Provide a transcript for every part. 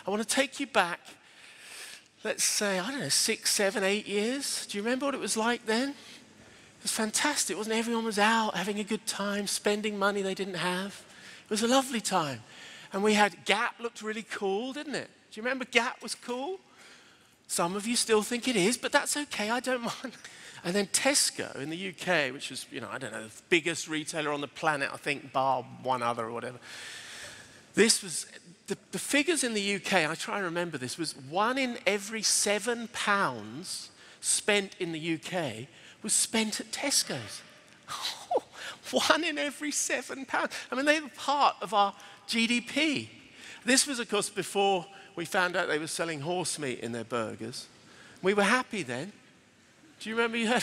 I want to take you back, let's say, I don't know, 6, 7, 8 years. Do you remember what it was like then? It was fantastic, wasn't it? Everyone was out having a good time, spending money they didn't have. It was a lovely time. And we had Gap, looked really cool, didn't it? Do you remember Gap was cool? Some of you still think it is, but that's okay, I don't mind. And then Tesco in the UK, which was, I don't know, the biggest retailer on the planet, I think, bar one other or whatever. This was, the figures in the UK, I try and remember this, was 1 in every £7 spent in the UK was spent at Tesco's. 1 in every £7. I mean, they were part of our GDP. This was, of course, before we found out they were selling horse meat in their burgers. We were happy then. Do you remember you heard?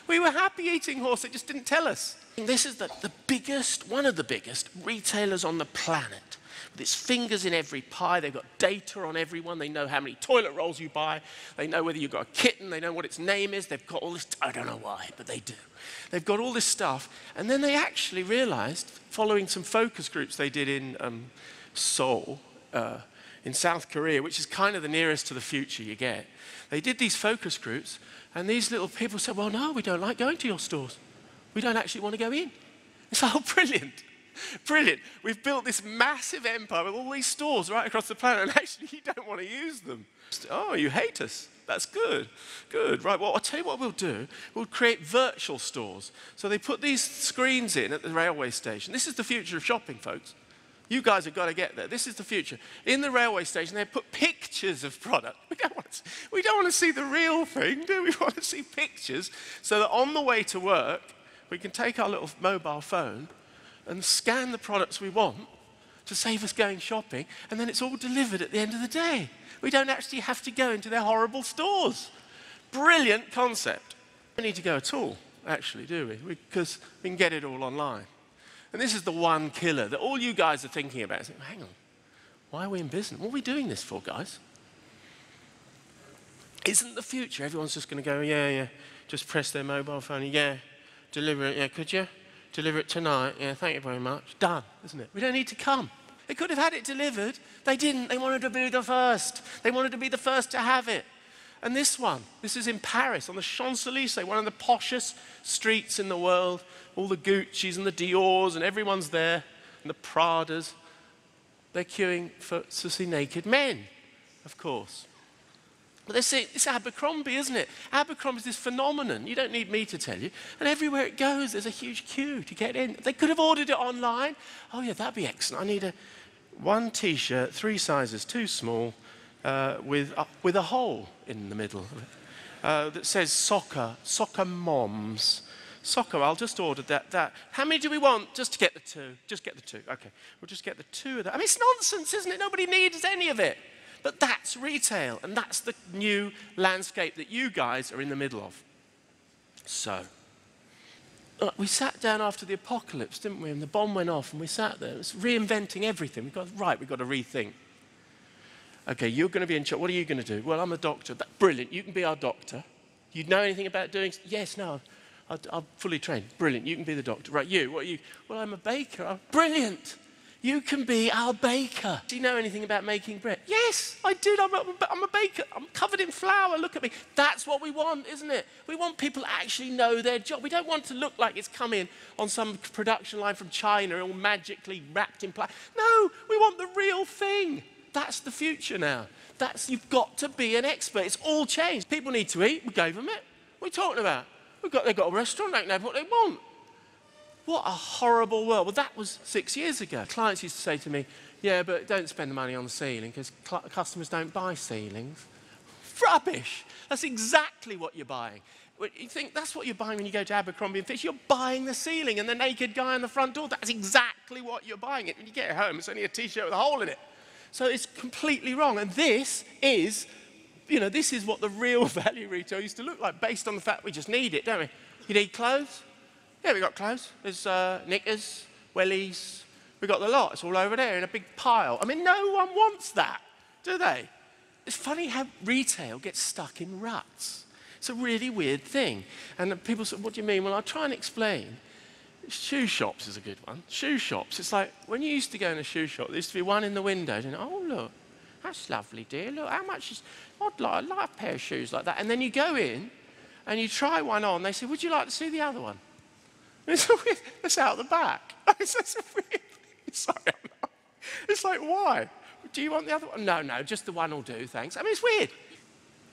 We were happy eating horse, they just didn't tell us. This is the biggest, one of the biggest retailers on the planet. With its fingers in every pie, they've got data on everyone, they know how many toilet rolls you buy, they know whether you've got a kitten, they know what its name is, they've got all this, I don't know why, but they do. They've got all this stuff, and then they actually realized, following some focus groups they did in Seoul, in South Korea, which is kind of the nearest to the future you get, they did these focus groups, and these little people said, well, no, we don't like going to your stores. We don't actually want to go in. It's like, oh, brilliant. Brilliant. We've built this massive empire with all these stores right across the planet, and actually you don't want to use them. Oh, you hate us. That's good. Good. Right, well, I'll tell you what we'll do. We'll create virtual stores. So they put these screens in at the railway station. This is the future of shopping, folks. You guys have got to get there. This is the future. In the railway station, they put pictures of product. We don't want to see the real thing, do we? We want to see pictures so that on the way to work, we can take our little mobile phone and scan the products we want to save us going shopping, and then it's all delivered at the end of the day. We don't actually have to go into their horrible stores. Brilliant concept. We don't need to go at all, actually, do we? Because we can get it all online. And this is the one killer that all you guys are thinking about. Saying, hang on, why are we in business? What are we doing this for, guys? Isn't the future everyone's just going to go, yeah, just press their mobile phone, yeah, deliver it, yeah, could you? Deliver it tonight, yeah, thank you very much. Done, isn't it? We don't need to come. They could have had it delivered. They didn't. They wanted to be the first. They wanted to be the first to have it. And this one, this is in Paris, on the Champs-Élysées, one of the poshest streets in the world. All the Gucci's and the Dior's and everyone's there, and the Pradas. They're queuing to see naked men, of course. But they say, it's Abercrombie, isn't it? Abercrombie's this phenomenon. You don't need me to tell you. And everywhere it goes, there's a huge queue to get in. They could have ordered it online. Oh, yeah, that'd be excellent. I need one T-shirt, 3 sizes too small, with a hole in the middle that says soccer moms. Soccer, I'll just order that. How many do we want? Just to get the 2. Just get the 2. Okay, we'll just get the 2 of that. I mean, it's nonsense, isn't it? Nobody needs any of it. But that's retail, and that's the new landscape that you guys are in the middle of. So, we sat down after the apocalypse, didn't we? And the bomb went off, and we sat there. It was reinventing everything. We've got to rethink. Okay, you're going to be in charge. What are you going to do? Well, I'm a doctor. Brilliant. You can be our doctor. You know anything about doing? Yes, no. I'm fully trained. Brilliant. You can be the doctor. Right, you. What are you? Well, I'm a baker. Brilliant. You can be our baker. Do you know anything about making bread? Yes, I do. I'm a baker. I'm covered in flour. Look at me. That's what we want, isn't it? We want people to actually know their job. We don't want to look like it's come in on some production line from China, all magically wrapped in plastic. No, we want the real thing. That's the future now. You've got to be an expert. It's all changed. People need to eat. We gave them it. What are you talking about? They've got a restaurant. They can have what they want. What a horrible world. Well, that was 6 years ago. Clients used to say to me, yeah, but don't spend the money on the ceiling because customers don't buy ceilings. Rubbish. That's exactly what you're buying. You think that's what you're buying when you go to Abercrombie & Fitch. You're buying the ceiling and the naked guy on the front door. That's exactly what you're buying. When you get home, it's only a T-shirt with a hole in it. So it's completely wrong. And this is, this is what the real value retail used to look like, based on the fact we just need it, don't we? You need clothes? Yeah, we got clothes. There's knickers, wellies. We got the lot. It's all over there in a big pile. I mean, no one wants that, do they? It's funny how retail gets stuck in ruts. It's a really weird thing. And people say, what do you mean? Well, I'll try and explain. Shoe shops is a good one. Shoe shops. It's like when you used to go in a shoe shop, there used to be one in the window. And oh, look, That's lovely, dear. Look, how much is, I'd like a pair of shoes like that. And then you go in and you try one on. They say, would you like to see the other one? And it's out the back. It's a weird thing. Sorry, I'm not. It's like, why? Do you want the other one? No, just the one will do, thanks. I mean, it's weird.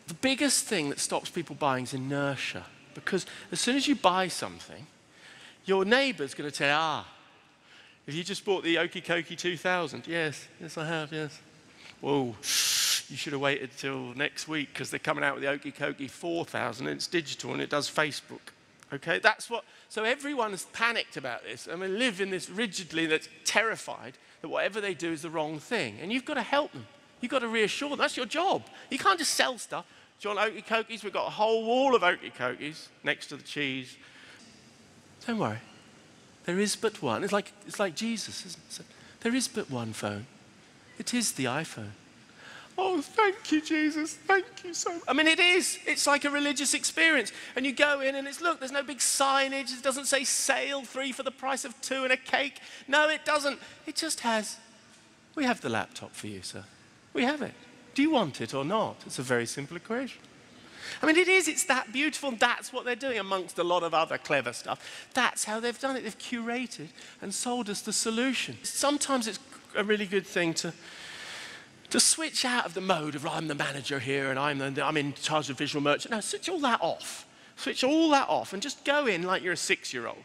The biggest thing that stops people buying is inertia. Because as soon as you buy something, your neighbour's going to tell you, have you just bought the Okie Kokie 2000? Yes, I have, yes. Whoa, you should have waited till next week because they're coming out with the Okie Kokie 4000 and it's digital and it does Facebook. Okay, that's what, so everyone is panicked about this. I mean, live in this rigidly that's terrified that whatever they do is the wrong thing. And you've got to help them. You've got to reassure them. That's your job. You can't just sell stuff. Do you want Okie Kokies? We've got a whole wall of Okie Kokies next to the cheese. Don't worry. There is but one. It's like Jesus, isn't it? So there is but one phone. It is the iPhone. Oh, thank you, Jesus. Thank you so much. I mean, it is. It's like a religious experience. And you go in and it's, look, there's no big signage. It doesn't say sale, 3 for the price of 2 and a cake. No, it doesn't. It just has, we have the laptop for you, sir. We have it. Do you want it or not? It's a very simple equation. I mean, it is. It's that beautiful. And that's what they're doing amongst a lot of other clever stuff. That's how they've done it. They've curated and sold us the solution. Sometimes it's a really good thing to switch out of the mode of I'm the manager here and I'm in charge of visual merchant. No, switch all that off. Switch all that off and just go in like you're a 6-year-old.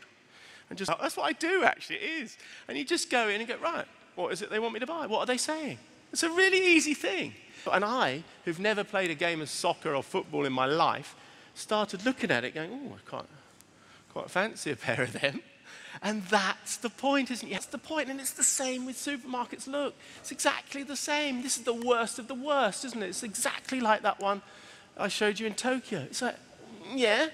And just, that's what I do actually, it is. And you just go in and go, right, what is it they want me to buy? What are they saying? It's a really easy thing. And I, who've never played a game of soccer or football in my life, started looking at it going, oh, I quite fancy a pair of them. And that's the point, isn't it? That's the point, and it's the same with supermarkets. Look, it's exactly the same. This is the worst of the worst, isn't it? It's exactly like that one I showed you in Tokyo. It's like, yeah,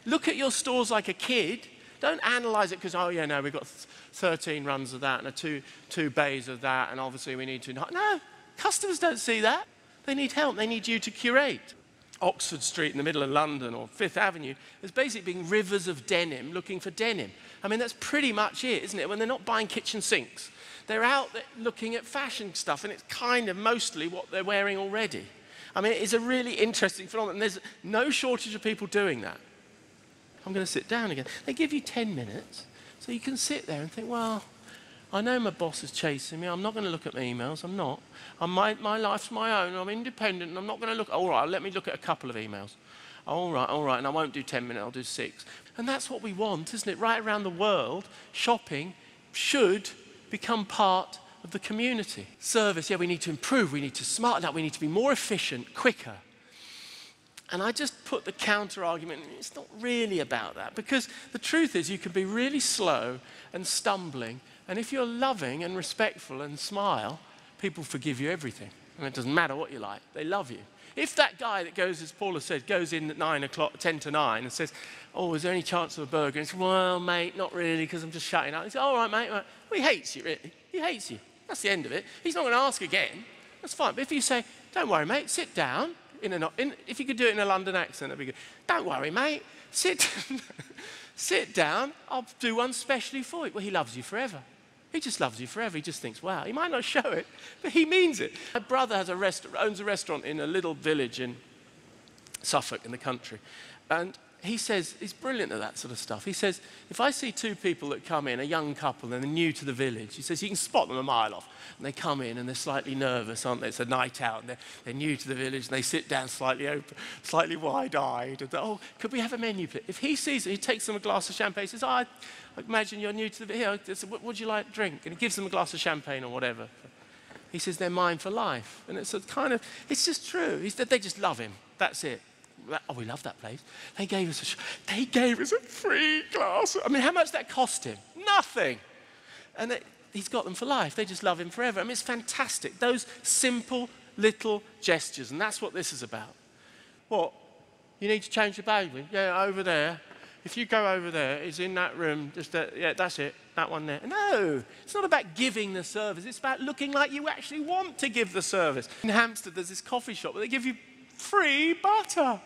look at your stores like a kid. Don't analyze it because, oh, yeah, no, we've got 13 runs of that and two bays of that, and obviously we need to. No, customers don't see that. They need help. They need you to curate. Oxford Street in the middle of London or Fifth Avenue is basically being rivers of denim looking for denim. I mean, that's pretty much it, isn't it? When they're not buying kitchen sinks, they're out there looking at fashion stuff, and it's kind of mostly what they're wearing already. I mean, it's a really interesting phenomenon. There's no shortage of people doing that. I'm going to sit down again. They give you 10 minutes, so you can sit there and think, well, I know my boss is chasing me. I'm not going to look at my emails. I'm not. My life's my own. I'm independent, and I'm not going to look. All right, let me look at a couple of emails. All right, and I won't do 10 minutes. I'll do 6. And that's what we want, isn't it? Right around the world, shopping should become part of the community. Service, yeah, we need to improve. We need to smarten up. We need to be more efficient, quicker. And I just put the counter argument, it's not really about that. Because the truth is you can be really slow and stumbling. And if you're loving and respectful and smile, people forgive you everything. And it doesn't matter what you like. They love you. If that guy that goes, as Paula said, goes in at 9 o'clock, 10 to 9 and says, oh, is there any chance of a burger? And he says, well, mate, not really, because I'm just shutting up. He says, all right, mate. Right. Well, he hates you, really. He hates you. That's the end of it. He's not going to ask again. That's fine. But if you say, don't worry, mate, sit down. If you could do it in a London accent, that'd be good. Don't worry, mate. Sit down. I'll do one specially for you. Well, he loves you forever. He just loves you forever. He just thinks, wow, he might not show it, but he means it. My brother has owns a restaurant in a little village in Suffolk in the country. And he says, he's brilliant at that sort of stuff. He says, if I see 2 people that come in, a young couple, and they're new to the village, he says, you can spot them a mile off. And they come in and they're slightly nervous, aren't they? It's a night out and they're new to the village and they sit down slightly open, slightly wide-eyed. And oh, could we have a menu, please? If he sees it, he takes them a glass of champagne. He says, oh, I imagine you're new to the village. Here, what would you like to drink? And he gives them a glass of champagne or whatever. He says, they're mine for life. And it's a kind of, it's just true. They just love him. That's it. Oh, we love that place. They gave us a free glass. I mean, how much did that cost him? Nothing. And he's got them for life. They just love him forever. I mean, it's fantastic. Those simple little gestures, and that's what this is about. What? You need to change the baby? Yeah, over there. If you go over there, it's in that room. Yeah, that's it. That one there. No, it's not about giving the service. It's about looking like you actually want to give the service. In Hampstead, there's this coffee shop where they give you free butter.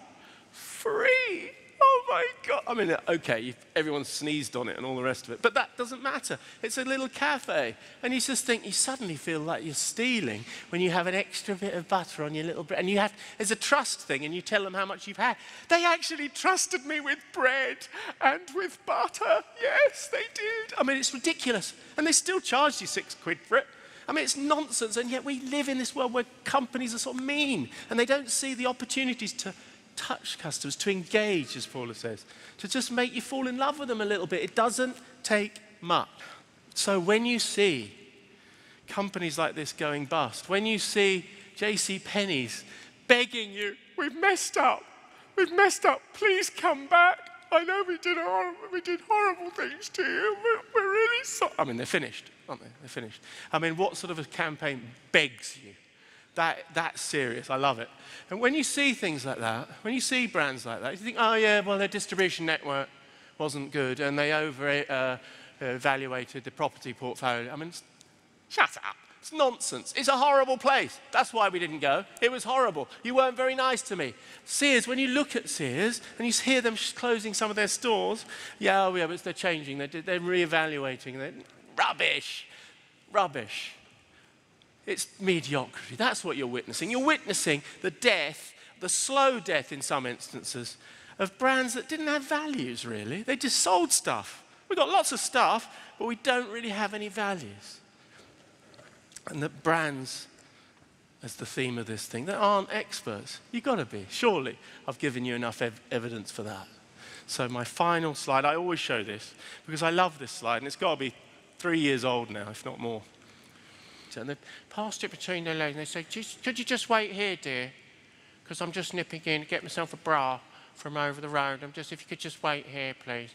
Free. Oh my God. I mean, okay, everyone sneezed on it and all the rest of it, but that doesn't matter. It's a little cafe. And you just think, you suddenly feel like you're stealing when you have an extra bit of butter on your little bread. And there's a trust thing, and you tell them how much you've had. They actually trusted me with bread and with butter. Yes, they did. I mean, it's ridiculous. And they still charged you £6 for it. I mean, it's nonsense. And yet we live in this world where companies are sort of mean, and they don't see the opportunities to touch customers, to engage, as Paula says, to just make you fall in love with them a little bit. It doesn't take much. So when you see companies like this going bust, when you see J.C. Penney's begging you, we've messed up, please come back. I know we did horrible things to you, we're really sorry. I mean, they're finished, aren't they? They're finished. I mean, what sort of a campaign begs you? That's serious. I love it. And when you see things like that, when you see brands like that, you think, oh yeah, well, their distribution network wasn't good and they evaluated the property portfolio. I mean, shut up. It's nonsense. It's a horrible place. That's why we didn't go. It was horrible. You weren't very nice to me. Sears, when you look at Sears and you hear them closing some of their stores, but they're changing. They're reevaluating. Rubbish. Rubbish. It's mediocrity. That's what you're witnessing. You're witnessing the death, the slow death in some instances, of brands that didn't have values, really. They just sold stuff. We've got lots of stuff, but we don't really have any values. And that brands, as the theme of this thing, that aren't experts. You've got to be. Surely I've given you enough evidence for that. So my final slide, I always show this, because I love this slide, and it's got to be 3 years old now, if not more. And they passed it between their legs and they said, could you just wait here, dear? Because I'm just nipping in to get myself a bra from over the road. If you could just wait here, please.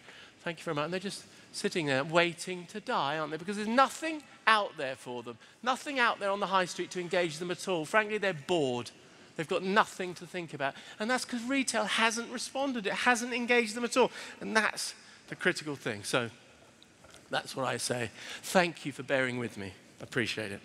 Thank you very much. And they're just sitting there waiting to die, aren't they? Because there's nothing out there for them. Nothing out there on the high street to engage them at all. Frankly, they're bored. They've got nothing to think about. And that's because retail hasn't responded. It hasn't engaged them at all. And that's the critical thing. So that's what I say. Thank you for bearing with me. I appreciate it.